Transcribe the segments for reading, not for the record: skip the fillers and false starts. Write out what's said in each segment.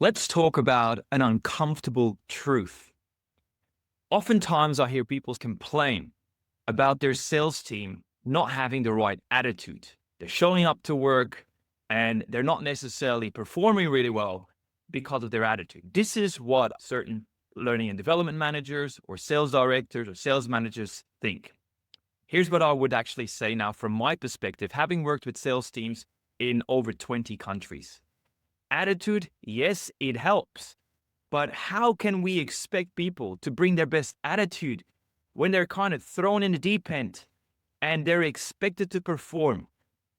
Let's talk about an uncomfortable truth. Oftentimes, I hear people complain about their sales team not having the right attitude. They're showing up to work and they're not necessarily performing really well because of their attitude. This is what certain learning and development managers or sales directors or sales managers think. Here's what I would actually say now from my perspective, having worked with sales teams in over 20 countries. Attitude, yes, it helps. But how can we expect people to bring their best attitude when they're kind of thrown in the deep end and they're expected to perform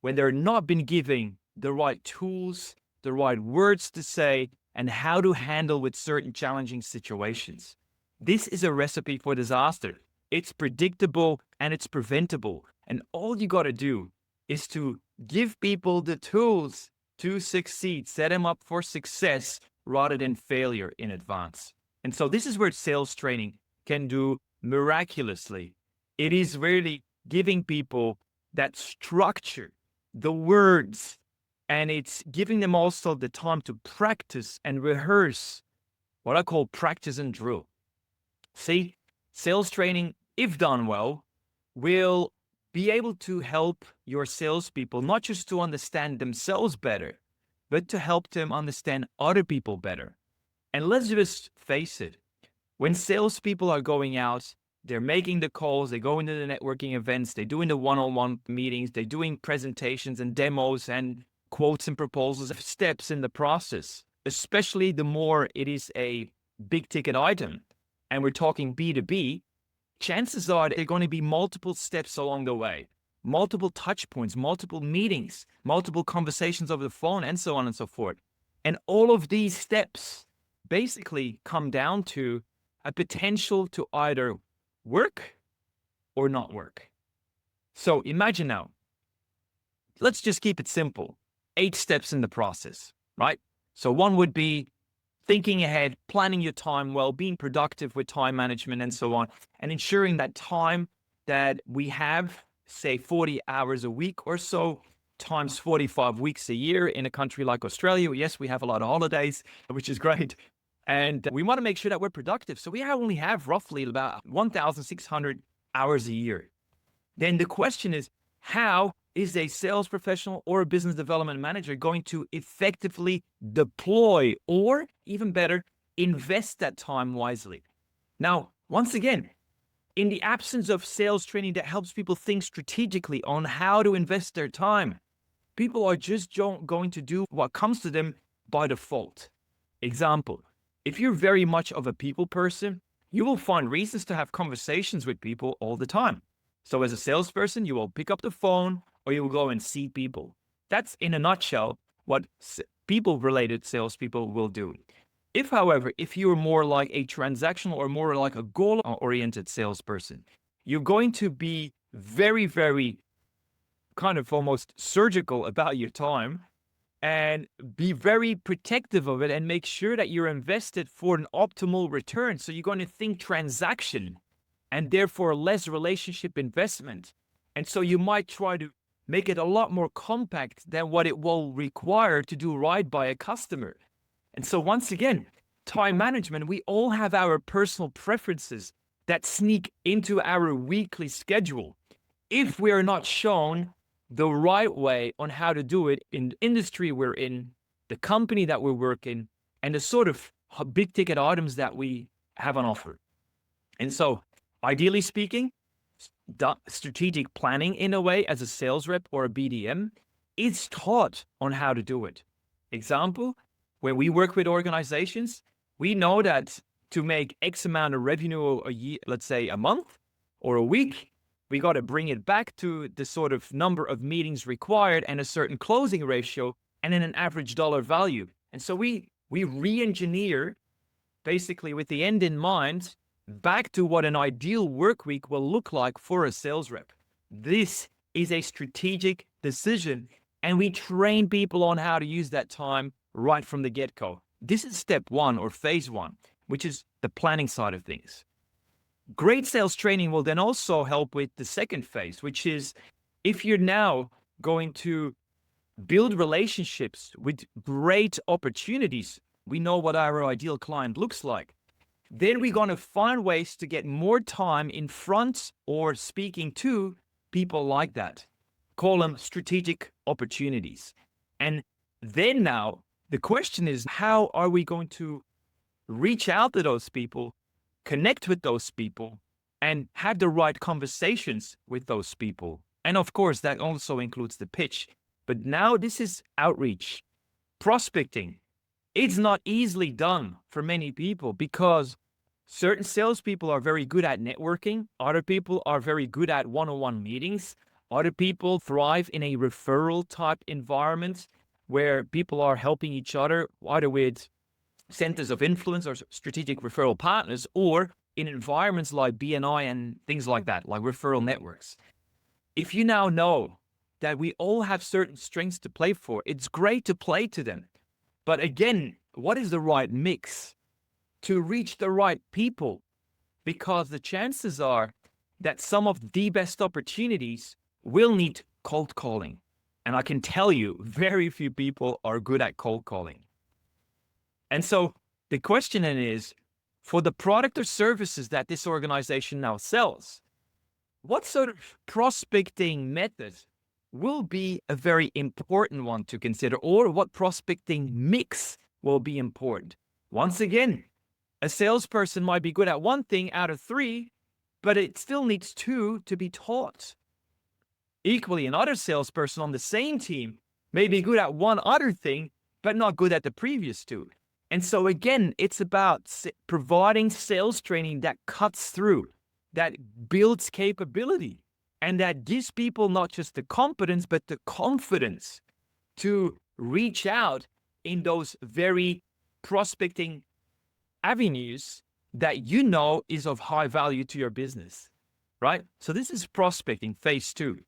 when they're not been given the right tools, the right words to say, and how to handle with certain challenging situations? This is a recipe for disaster. It's predictable and it's preventable. And all you got to do is to give people the tools to succeed, set them up for success rather than failure in advance. And so this is where sales training can do miraculously. It is really giving people that structure, the words, and it's giving them also the time to practice and rehearse what I call practice and drill. See, sales training, if done well, will be able to help your salespeople not just to understand themselves better, but to help them understand other people better. And let's just face it, when salespeople are going out, they're making the calls, they go into the networking events, they're doing the one-on-one meetings, they're doing presentations and demos and quotes and proposals, steps in the process, especially the more it is a big ticket item. And we're talking B2B, chances are there are going to be multiple steps along the way, multiple touch points, multiple meetings, multiple conversations over the phone, and so on and so forth. And all of these steps basically come down to a potential to either work or not work. So imagine now, let's just keep it simple. 8 steps in the process, right? So one would be thinking ahead, planning your time well, being productive with time management and so on, and ensuring that time that we have, say 40 hours a week or so, times 45 weeks a year in a country like Australia. Yes, we have a lot of holidays, which is great. And we want to make sure that we're productive. So we only have roughly about 1,600 hours a year. Then the question is, how is a sales professional or a business development manager going to effectively deploy or, even better, invest that time wisely? Now, once again, in the absence of sales training that helps people think strategically on how to invest their time, people are just going to do what comes to them by default. Example, if you're very much of a people person, you will find reasons to have conversations with people all the time. So as a salesperson, you will pick up the phone or you will go and see people. That's in a nutshell what people-related salespeople will do. If, however, if you're more like a transactional or more like a goal-oriented salesperson, you're going to be very, very kind of almost surgical about your time and be very protective of it and make sure that you're invested for an optimal return. So you're going to think transaction and therefore less relationship investment. And so you might try to make it a lot more compact than what it will require to do right by a customer. And so once again, time management, we all have our personal preferences that sneak into our weekly schedule. If we are not shown the right way on how to do it in the industry we're in, the company that we work in, and the sort of big ticket items that we have on offer. And so ideally speaking, strategic planning in a way as a sales rep or a BDM is taught on how to do it. Example, when we work with organizations, we know that to make X amount of revenue a year, let's say a month or a week, we got to bring it back to the sort of number of meetings required and a certain closing ratio and then an average dollar value. And so we re-engineer basically with the end in mind back to what an ideal work week will look like for a sales rep. This is a strategic decision, and we train people on how to use that time right from the get-go. This is step 1 or phase 1, which is the planning side of things. Great sales training will then also help with the second phase, which is if you're now going to build relationships with great opportunities We know what our ideal client looks like. Then we're going to find ways to get more time in front or speaking to people like that. Call them strategic opportunities. And then now the question is, how are we going to reach out to those people, connect with those people, and have the right conversations with those people? And of course, that also includes the pitch. But now this is outreach, prospecting. It's not easily done for many people because certain salespeople are very good at networking. Other people are very good at one-on-one meetings. Other people thrive in a referral type environment where people are helping each other, either with centers of influence or strategic referral partners, or in environments like BNI and things like that, like referral networks. If you now know that we all have certain strengths to play for, it's great to play to them. But again, what is the right mix to reach the right people? Because the chances are that some of the best opportunities will need cold calling. And I can tell you, very few people are good at cold calling. And so the question then is, for the product or services that this organization now sells, what sort of prospecting method will be a very important one to consider, or what prospecting mix will be important? Once again, a salesperson might be good at one thing out of three, but it still needs two to be taught. Equally, another salesperson on the same team may be good at one other thing, but not good at the previous two. And so again, it's about providing sales training that cuts through, that builds capability, and that gives people not just the competence, but the confidence to reach out in those very prospecting avenues that you know is of high value to your business, right? So this is prospecting phase 2.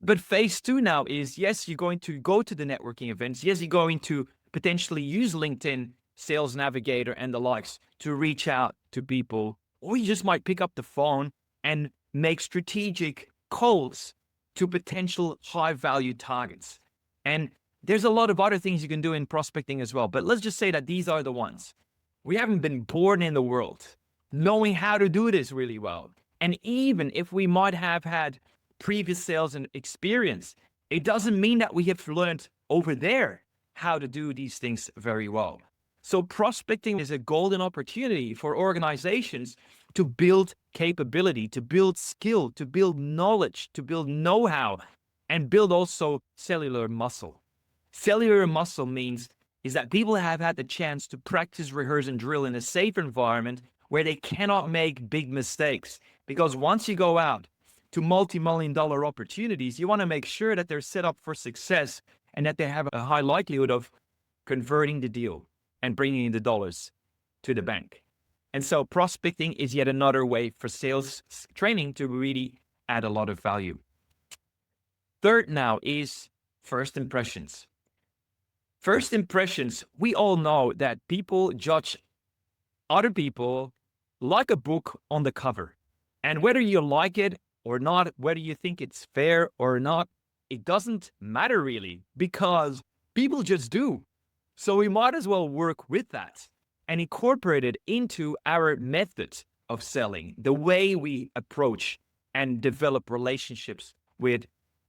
But phase 2 now is, yes, you're going to go to the networking events. Yes, you're going to potentially use LinkedIn, Sales Navigator, and the likes to reach out to people. Or you just might pick up the phone and make strategic calls to potential high-value targets. And there's a lot of other things you can do in prospecting as well. But let's just say that these are the ones. We haven't been born in the world knowing how to do this really well. And even if we might have had previous sales and experience, it doesn't mean that we have learned over there how to do these things very well. So prospecting is a golden opportunity for organizations to build capability, to build skill, to build knowledge, to build know-how, and build also cellular muscle. Cellular muscle means is that people have had the chance to practice, rehearse, and drill in a safe environment where they cannot make big mistakes. Because once you go out to multi-million-dollar opportunities, you want to make sure that they're set up for success and that they have a high likelihood of converting the deal and bringing in the dollars to the bank. And so prospecting is yet another way for sales training to really add a lot of value. Third now is first impressions. First impressions, we all know that people judge other people like a book on the cover. And whether you like it or not, whether you think it's fair or not, it doesn't matter really, because people just do. So we might as well work with that and incorporate it into our method of selling, the way we approach and develop relationships with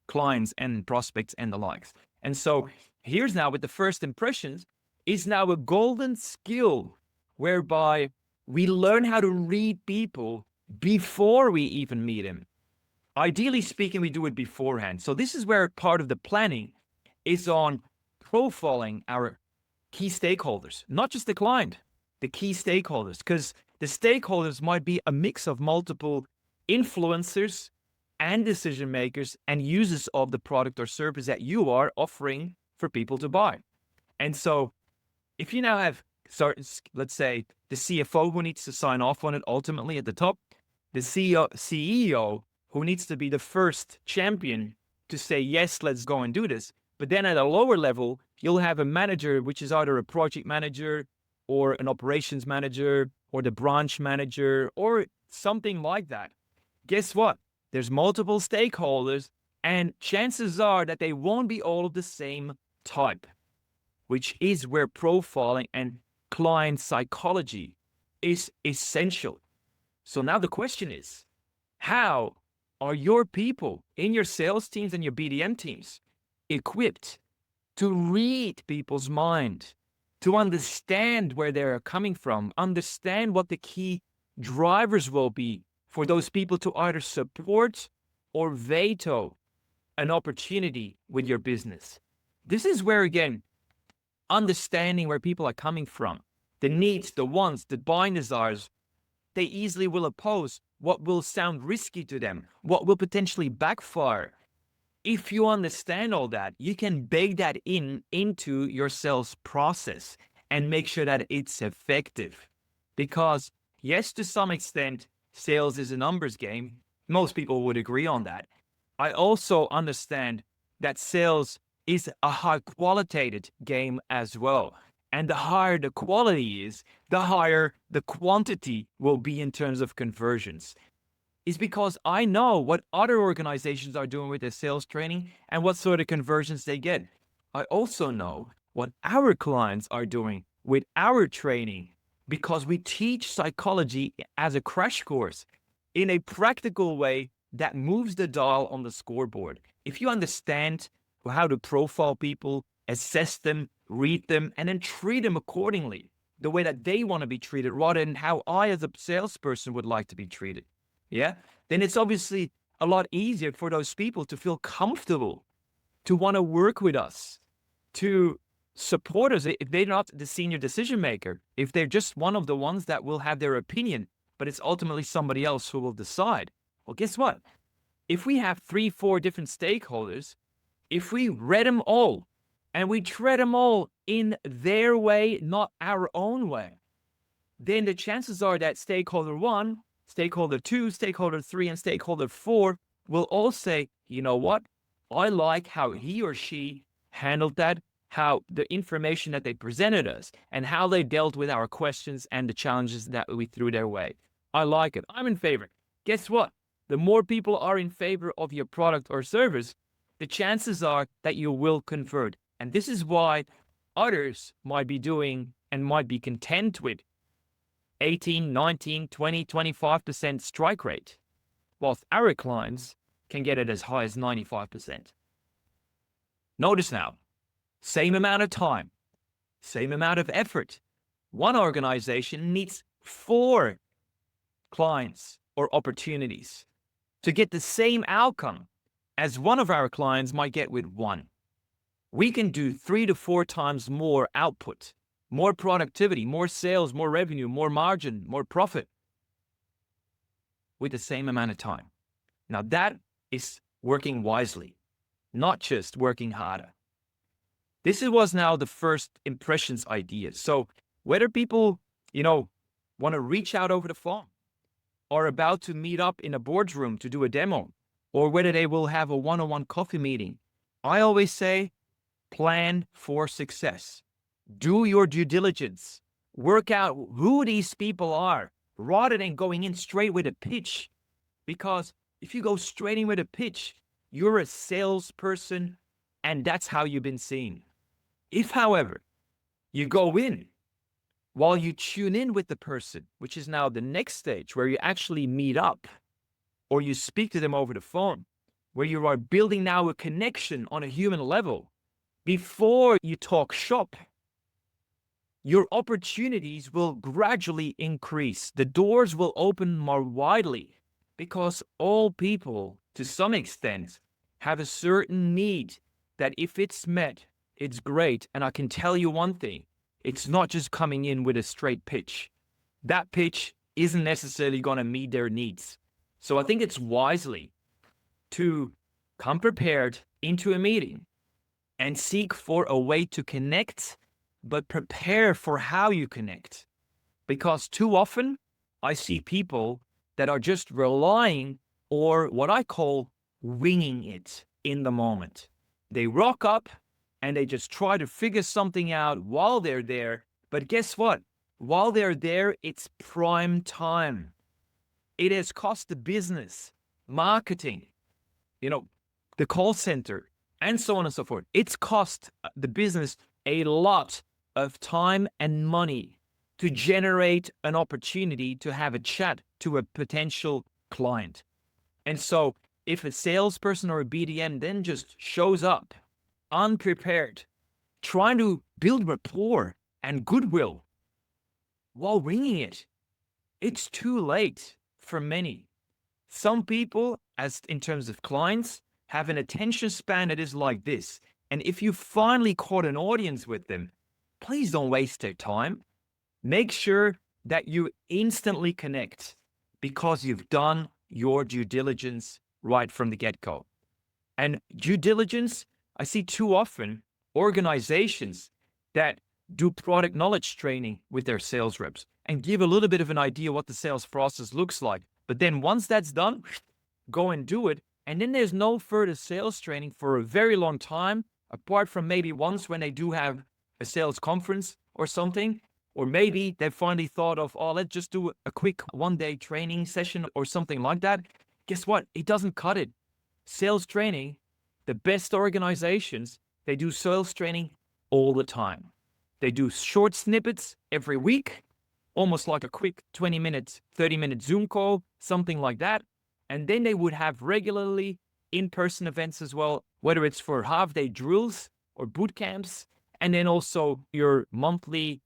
clients and prospects and the likes. And so here's now with the first impressions is now a golden skill whereby we learn how to read people before we even meet them. Ideally speaking, we do it beforehand. So this is where part of the planning is on profiling our key stakeholders, not just the client, the key stakeholders, because the stakeholders might be a mix of multiple influencers and decision makers and users of the product or service that you are offering for people to buy. And so if you now have certain, let's say the CFO who needs to sign off on it ultimately at the top, the CEO who needs to be the first champion to say, yes, let's go and do this. But then at a lower level, you'll have a manager, which is either a project manager or an operations manager or the branch manager or something like that. Guess what? There's multiple stakeholders and chances are that they won't be all of the same type. which is where profiling and client psychology is essential. So now the question is, how are your people in your sales teams and your BDM teams equipped to read people's mind, to understand where they're coming from, understand what the key drivers will be for those people to either support or veto an opportunity with your business? This is where, again, understanding where people are coming from, the needs, the wants, the buying desires, they easily will oppose what will sound risky to them, what will potentially backfire. If you understand all that, you can bake that into your sales process and make sure that it's effective. Because yes, to some extent, sales is a numbers game. Most people would agree on that. I also understand that sales is a high qualitative game as well. And the higher the quality is, the higher the quantity will be in terms of conversions. Is because I know what other organizations are doing with their sales training and what sort of conversions they get. I also know what our clients are doing with our training because we teach psychology as a crash course in a practical way that moves the dial on the scoreboard. If you understand how to profile people, assess them, read them, and then treat them accordingly, the way that they want to be treated rather than how I as a salesperson would like to be treated, yeah, then it's obviously a lot easier for those people to feel comfortable, to want to work with us, to support us if they're not the senior decision maker, if they're just one of the ones that will have their opinion, but it's ultimately somebody else who will decide. Well, guess what? If we have 3-4 different stakeholders, if we read them all and we treat them all in their way, not our own way, then the chances are that stakeholder 1, stakeholder 2, stakeholder 3, and stakeholder 4 will all say, you know what? I like how he or she handled that, how the information that they presented us, and how they dealt with our questions and the challenges that we threw their way. I like it. I'm in favor. Guess what? The more people are in favor of your product or service, the chances are that you will convert. And this is why others might be doing and might be content with 18, 19, 20, 25% strike rate, whilst our clients can get it as high as 95%. Notice now, same amount of time, same amount of effort. One organization needs 4 clients or opportunities to get the same outcome as one of our clients might get with 1. We can do 3 to 4 times more output, more productivity, more sales, more revenue, more margin, more profit with the same amount of time. Now that is working wisely, not just working harder. This was now the first impressions idea. So whether people, want to reach out over the phone or about to meet up in a boardroom to do a demo, or whether they will have a one-on-one coffee meeting, I always say, plan for success. Do your due diligence. Work out who these people are rather than going in straight with a pitch. Because if you go straight in with a pitch, you're a salesperson and that's how you've been seen. If, however, you go in while you tune in with the person, which is now the next stage where you actually meet up or you speak to them over the phone, where you are building now a connection on a human level before you talk shop, your opportunities will gradually increase. The doors will open more widely because all people, to some extent, have a certain need that if it's met, it's great. And I can tell you one thing, it's not just coming in with a straight pitch. That pitch isn't necessarily going to meet their needs. So I think it's wisely to come prepared into a meeting and seek for a way to connect, but prepare for how you connect. Because too often I see people that are just relying or what I call winging it in the moment. They rock up and they just try to figure something out while they're there. But guess what? While they're there, it's prime time. It has cost the business, marketing, the call center, and so on and so forth. It's cost the business a lot of time and money to generate an opportunity to have a chat to a potential client. And so if a salesperson or a BDM then just shows up unprepared, trying to build rapport and goodwill while winging it, it's too late for many. Some people, as in terms of clients, have an attention span that is like this. And if you finally caught an audience with them, please don't waste their time. Make sure that you instantly connect because you've done your due diligence right from the get-go. And due diligence, I see too often organizations that do product knowledge training with their sales reps and give a little bit of an idea what the sales process looks like. But then once that's done, go and do it. And then there's no further sales training for a very long time, apart from maybe once when they do have a sales conference or something. Or maybe they finally thought of, oh, let's just do a quick one-day training session or something like that. Guess what? It doesn't cut it. Sales training, the best organizations, they do sales training all the time. They do short snippets every week, almost like a quick 20-minute, 30-minute Zoom call, something like that. And then they would have regularly in-person events as well, whether it's for half-day drills or boot camps, and then also your monthly,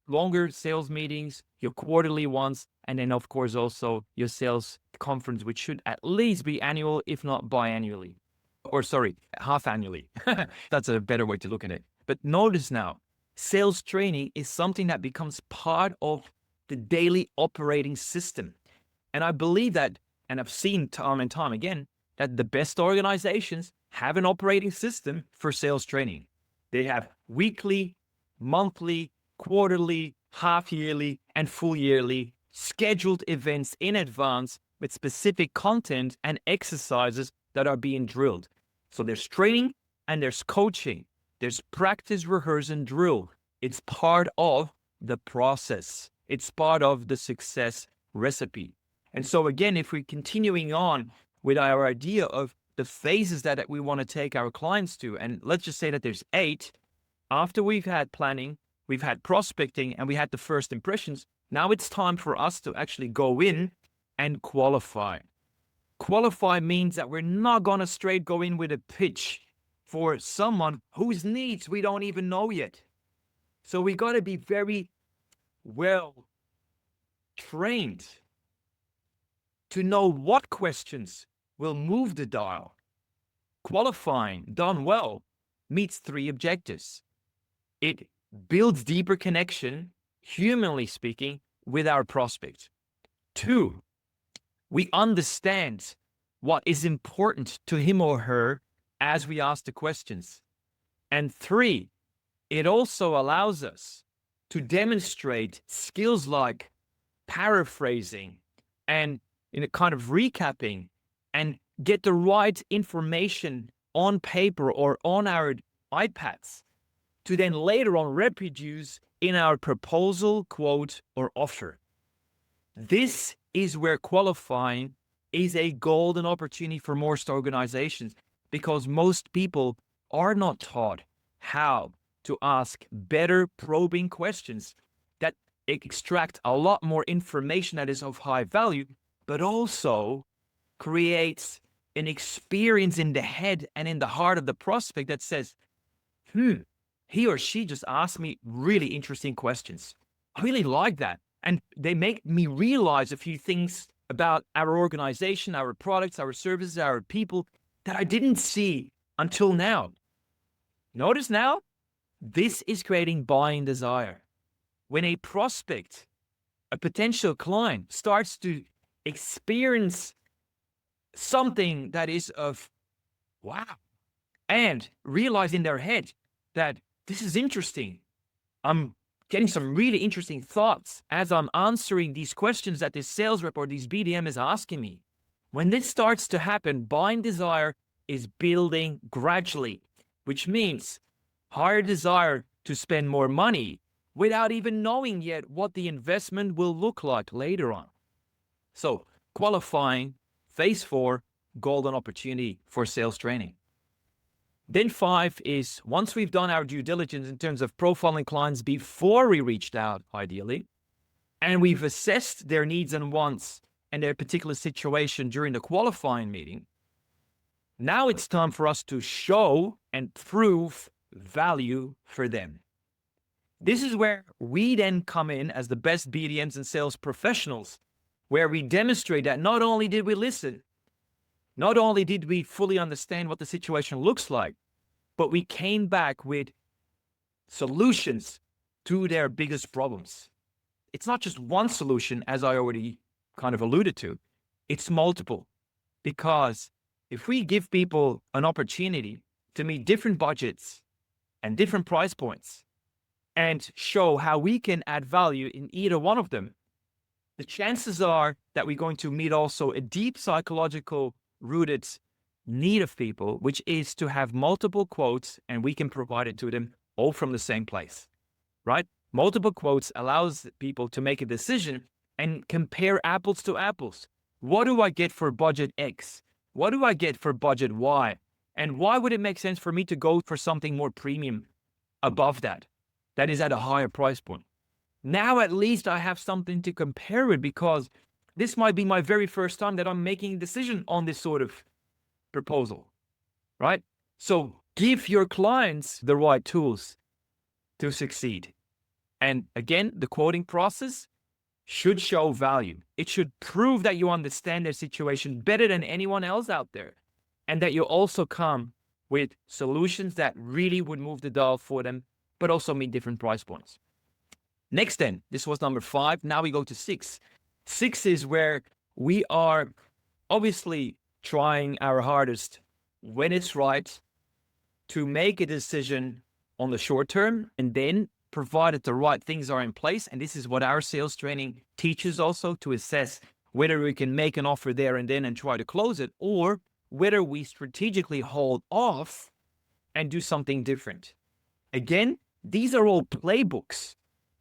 longer sales meetings, your quarterly ones, and then of course also your sales conference, which should at least be annual, if not biannually. Or sorry, half annually. That's a better way to look at it. But notice now, sales training is something that becomes part of the daily operating system. And I believe that, and I've seen time and time again, that the best organizations have an operating system for sales training. They have weekly, monthly, quarterly, half yearly, and full yearly scheduled events in advance with specific content and exercises that are being drilled. So there's training and there's coaching. There's practice, rehearse, and drill. It's part of the process. It's part of the success recipe. And so again, if we're continuing on with our idea of the phases that we want to take our clients to, and let's just say that there's 8, after we've had planning, we've had prospecting, and we had the first impressions, now it's time for us to actually go in and qualify. Qualify means that we're not going to straight go in with a pitch for someone whose needs we don't even know yet. So we got to be very well trained to know what questions will move the dial. Qualifying done well meets 3 objectives. It builds deeper connection, humanly speaking, with our prospect. 2, we understand what is important to him or her as we ask the questions. And 3, it also allows us to demonstrate skills like paraphrasing and kind of recapping and get the right information on paper or on our iPads to then later on reproduce in our proposal, quote, or offer. This is where qualifying is a golden opportunity for most organizations, because most people are not taught how to ask better probing questions that extract a lot more information that is of high value, but also creates an experience in the head and in the heart of the prospect that says, he or she just asked me really interesting questions. I really like that. And they make me realize a few things about our organization, our products, our services, our people that I didn't see until now. Notice now, this is creating buying desire. When a prospect, a potential client, starts to experience something that is of wow, and realize in their head that this is interesting. I'm getting some really interesting thoughts as I'm answering these questions that this sales rep or this BDM is asking me. When this starts to happen, buying desire is building gradually, which means higher desire to spend more money without even knowing yet what the investment will look like later on. So qualifying, phase 4, golden opportunity for sales training. Then 5 is once we've done our due diligence in terms of profiling clients before we reached out, ideally, and we've assessed their needs and wants and their particular situation during the qualifying meeting, now it's time for us to show and prove value for them. This is where we then come in as the best BDMs and sales professionals, where we demonstrate that not only did we listen, not only did we fully understand what the situation looks like, but we came back with solutions to their biggest problems. It's not just one solution, as I already kind of alluded to. It's multiple. Because if we give people an opportunity to meet different budgets and different price points and show how we can add value in either one of them, the chances are that we're going to meet also a deep psychological rooted need of people, which is to have multiple quotes and we can provide it to them all from the same place, right? Multiple quotes allows people to make a decision and compare apples to apples. What do I get for budget X? What do I get for budget Y? And why would it make sense for me to go for something more premium above that is at a higher price point? Now at least I have something to compare with, because this might be my very first time that I'm making a decision on this sort of proposal, right? So give your clients the right tools to succeed. And again, the quoting process should show value. It should prove that you understand their situation better than anyone else out there, and that you also come with solutions that really would move the dial for them, but also meet different price points. Next then, this was number 5. Now we go to 6. 6 is where we are obviously trying our hardest when it's right to make a decision on the short term, and then provided the right things are in place. And this is what our sales training teaches also, to assess whether we can make an offer there and then and try to close it, or whether we strategically hold off and do something different. Again, these are all playbooks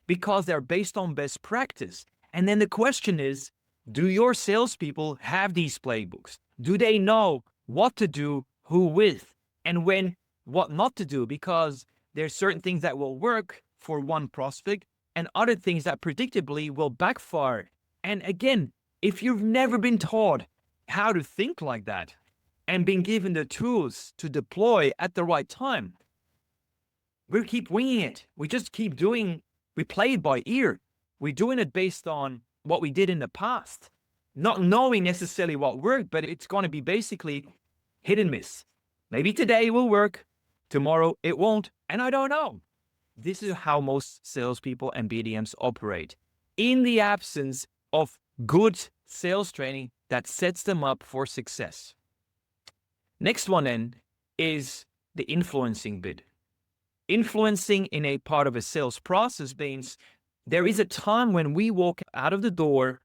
because they're based on best practice. And then the question is, do your salespeople have these playbooks? Do they know what to do, who with, and when, what not to do? Because there's certain things that will work for one prospect and other things that predictably will backfire. And again, if you've never been taught how to think like that and been given the tools to deploy at the right time, we keep winging it. We just keep doing, we play it by ear. We're doing it based on what we did in the past, not knowing necessarily what worked, but it's going to be basically hit and miss. Maybe today it will work, tomorrow it won't, and I don't know. This is how most salespeople and BDMs operate in the absence of good sales training that sets them up for success. Next one then is the influencing bit. Influencing in a part of a sales process means there is a time when we walk out of the door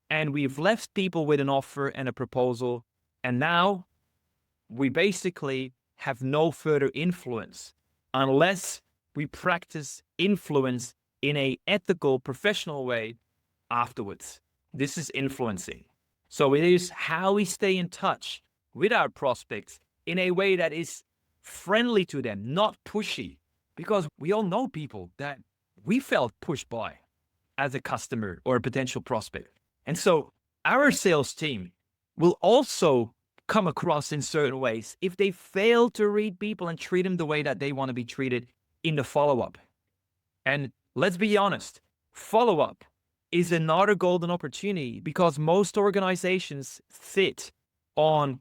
and we've left people with an offer and a proposal, and now we basically have no further influence unless we practice influence in an ethical, professional way afterwards. This is influencing. So it is how we stay in touch with our prospects in a way that is friendly to them, not pushy. Because we all know people that we felt pushed by as a customer or a potential prospect. And so our sales team will also come across in certain ways if they fail to read people and treat them the way that they want to be treated in the follow-up. And let's be honest, follow-up is another golden opportunity because most organizations sit on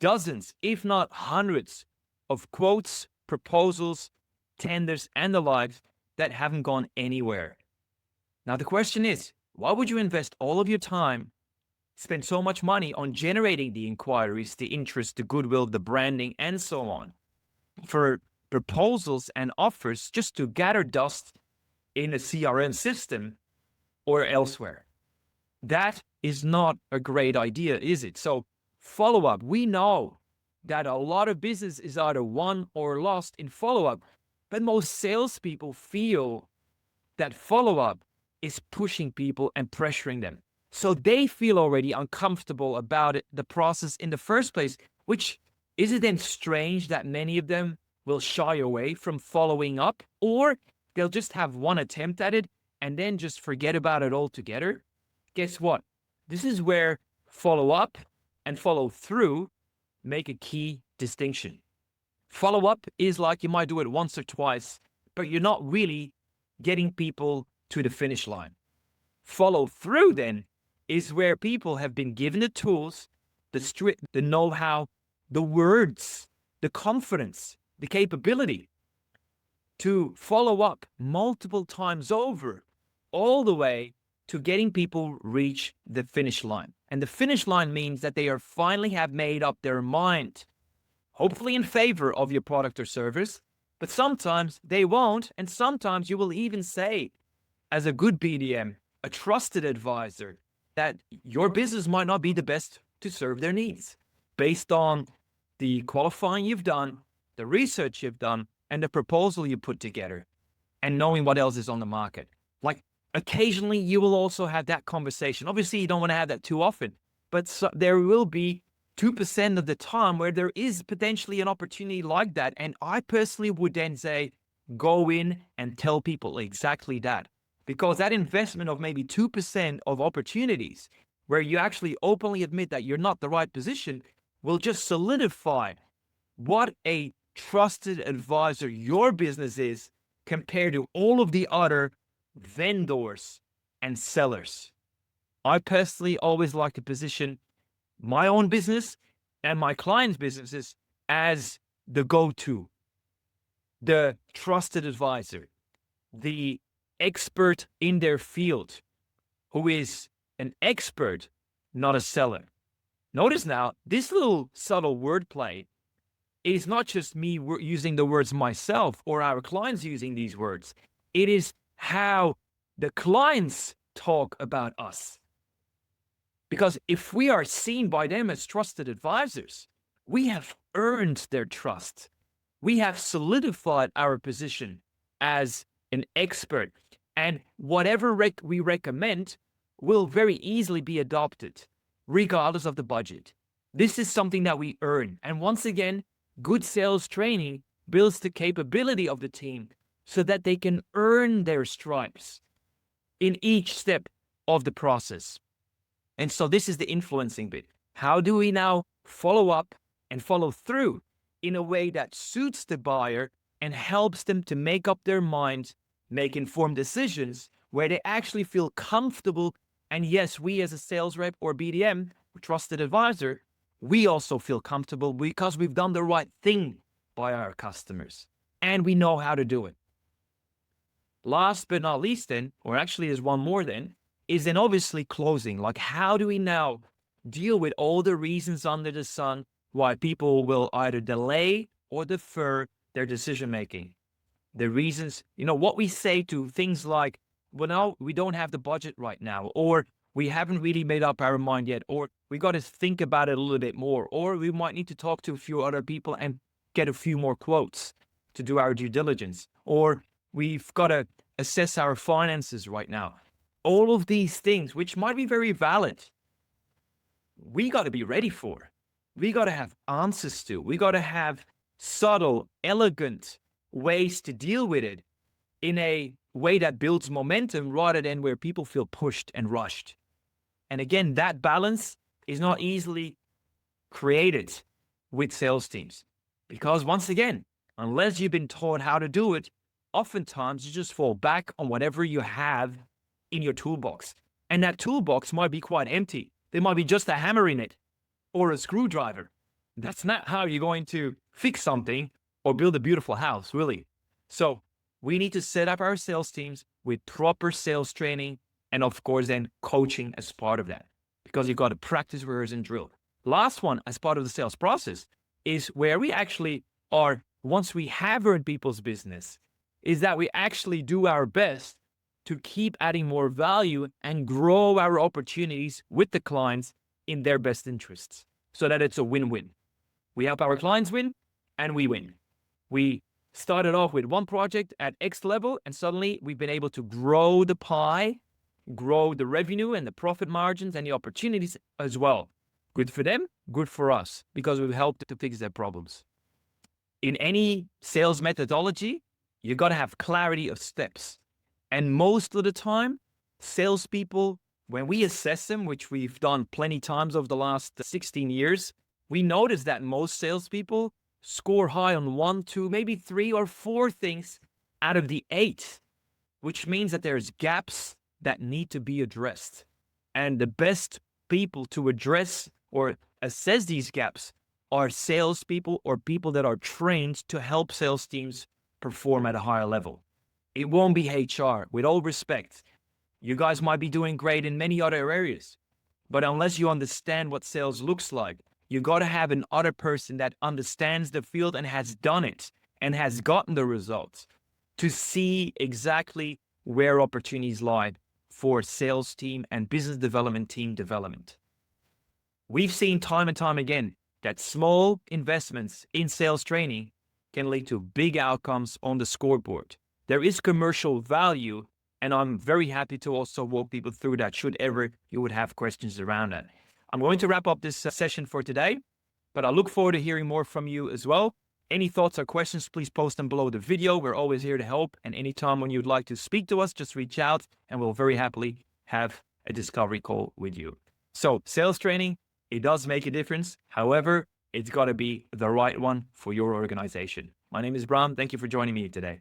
dozens, if not hundreds, of quotes, proposals, tenders, and the like that haven't gone anywhere. Now, the question is, why would you invest all of your time, spend so much money on generating the inquiries, the interest, the goodwill, the branding, and so on, for proposals and offers just to gather dust in a CRM system or elsewhere? That is not a great idea, is it? So follow-up, we know that a lot of business is either won or lost in follow-up, but most salespeople feel that follow-up is pushing people and pressuring them. So they feel already uncomfortable about it, the process in the first place, which Is it then strange that many of them will shy away from following up, or they'll just have one attempt at it and then just forget about it altogether? Guess what? This is where follow up and follow through make a key distinction. Follow up is like you might do it once or twice, but you're not really getting people to the finish line. Follow through then is where people have been given the tools, the know-how, the words, the confidence, the capability to follow up multiple times over, all the way to getting people reach the finish line. And the finish line means that they are finally have made up their mind, hopefully in favor of your product or service, but sometimes they won't. And sometimes you will even say, as a good BDM, a trusted advisor, that your business might not be the best to serve their needs based on the qualifying you've done, the research you've done, and the proposal you put together, and knowing what else is on the market. Like, occasionally you will also have that conversation. Obviously, you don't want to have that too often, but there will be 2% of the time where there is potentially an opportunity like that. And I personally would then say, go in and tell people exactly that. Because that investment of maybe 2% of opportunities where you actually openly admit that you're not the right position will just solidify what a trusted advisor your business is compared to all of the other vendors and sellers. I personally always like to position my own business and my clients' businesses as the go-to, the trusted advisor, the expert in their field, who is an expert, not a seller. Notice now, this little subtle wordplay is not just me using the words myself or our clients using these words. It is how the clients talk about us. Because if we are seen by them as trusted advisors, we have earned their trust. We have solidified our position as an expert. And whatever we recommend will very easily be adopted, regardless of the budget. This is something that we earn. And once again, good sales training builds the capability of the team so that they can earn their stripes in each step of the process. And so this is the influencing bit. How do we now follow up and follow through in a way that suits the buyer and helps them to make up their mind, make informed decisions where they actually feel comfortable? And yes, we as a sales rep or BDM, or trusted advisor, we also feel comfortable because we've done the right thing by our customers and we know how to do it. Last but not least then, or actually there's one more then, is then obviously closing. Like, how do we now deal with all the reasons under the sun why people will either delay or defer their decision making? The reasons, what we say to things like, well, no, we don't have the budget right now, or we haven't really made up our mind yet, or we got to think about it a little bit more, or we might need to talk to a few other people and get a few more quotes to do our due diligence, or we've got to assess our finances right now. All of these things, which might be very valid, we got to be ready for. We got to have answers to. We got to have subtle, elegant ways to deal with it in a way that builds momentum rather than where people feel pushed and rushed. And again, that balance is not easily created with sales teams because, once again, unless you've been taught how to do it, oftentimes you just fall back on whatever you have in your toolbox. And that toolbox might be quite empty. There might be just a hammer in it or a screwdriver. That's not how you're going to fix something or build a beautiful house, really. So we need to set up our sales teams with proper sales training and, of course, then coaching as part of that, because you've got to practice, rehearse, and drill. Last one, as part of the sales process, is where we actually are, once we have earned people's business, is that we actually do our best to keep adding more value and grow our opportunities with the clients in their best interests so that it's a win-win. We help our clients win and we win. We started off with one project at X level and suddenly we've been able to grow the pie, grow the revenue and the profit margins and the opportunities as well. Good for them, good for us, because we've helped to fix their problems. In any sales methodology, you got to have clarity of steps. And most of the time, salespeople, when we assess them, which we've done plenty times over the last 16 years, we notice that most salespeople score high on 1, 2, maybe 3 or 4 things out of the 8, which means that there's gaps that need to be addressed. And the best people to address or assess these gaps are salespeople or people that are trained to help sales teams perform at a higher level. It won't be HR. With all respect, you guys might be doing great in many other areas, but unless you understand what sales looks like, you got to have an other person that understands the field and has done it and has gotten the results to see exactly where opportunities lie for sales team and business development team development. We've seen time and time again that small investments in sales training can lead to big outcomes on the scoreboard. There is commercial value, and I'm very happy to also walk people through that should ever you would have questions around that. I'm going to wrap up this session for today, but I look forward to hearing more from you as well. Any thoughts or questions, please post them below the video. We're always here to help. And anytime when you'd like to speak to us, just reach out and we'll very happily have a discovery call with you. So sales training, it does make a difference. However, it's got to be the right one for your organization. My name is Bram. Thank you for joining me today.